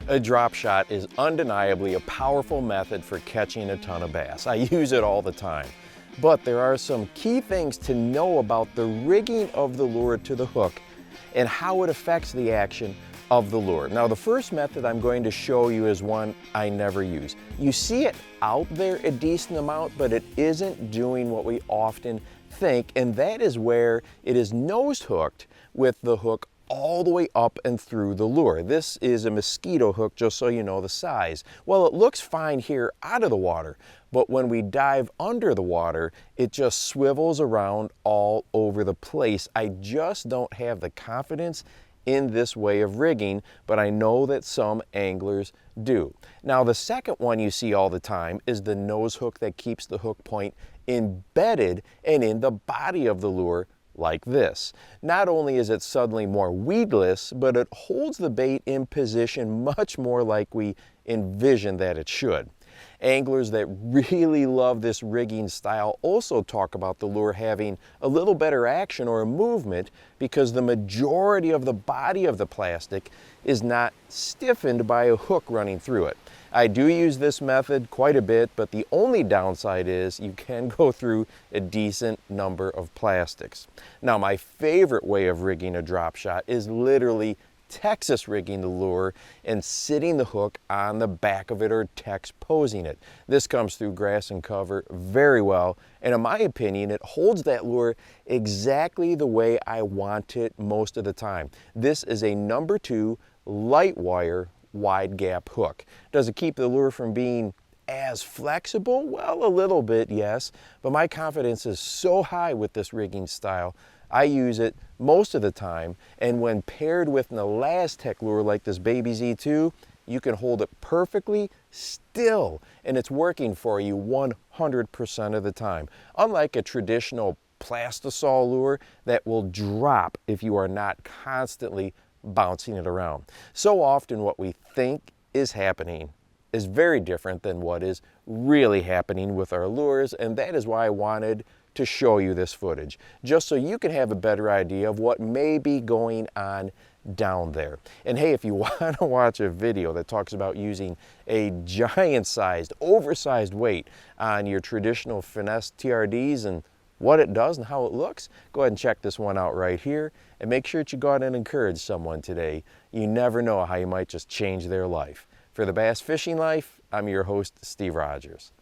A drop shot is undeniably a powerful method for catching a ton of bass. I use it all the time. But there are some key things to know about the rigging of the lure to the hook and how it affects the action of the lure. Now, the first method I'm going to show you is one I never use. You see it out there a decent amount, but it isn't doing what we often think, and that is where it is nose hooked with the hook all the way up and through the lure. This is a mosquito hook, just so you know the size. Well, it looks fine here out of the water, but when we dive under the water, it just swivels around all over the place. I just don't have the confidence in this way of rigging, but I know that some anglers do. Now, the second one you see all the time is the nose hook that keeps the hook point embedded and in the body of the lure, like this. Not only is it suddenly more weedless, but it holds the bait in position much more like we envision that it should. Anglers that really love this rigging style also talk about the lure having a little better action or movement because the majority of the body of the plastic is not stiffened by a hook running through it. I do use this method quite a bit, but the only downside is you can go through a decent number of plastics. Now, my favorite way of rigging a drop shot is literally Texas rigging the lure and sitting the hook on the back of it or Tex posing it. This comes through grass and cover very well, and in my opinion, it holds that lure exactly the way I want it most of the time. This is a number 2 light wire wide gap hook. Does it keep the lure from being as flexible? Well, a little bit, yes, but my confidence is so high with this rigging style. I use it most of the time, and when paired with an Elastec lure like this Baby Z2, you can hold it perfectly still, and it's working for you 100% of the time. Unlike a traditional plastisol lure that will drop if you are not constantly bouncing it around. So often what we think is happening is very different than what is really happening with our lures, and that is why I wanted to show you this footage, just so you can have a better idea of what may be going on down there. And hey, if you want to watch a video that talks about using a giant-sized, oversized weight on your traditional finesse TRDs and what it does and how it looks, go ahead and check this one out right here, and make sure that you go out and encourage someone today. You never know how you might just change their life. For the Bass Fishing Life, I'm your host, Steve Rogers.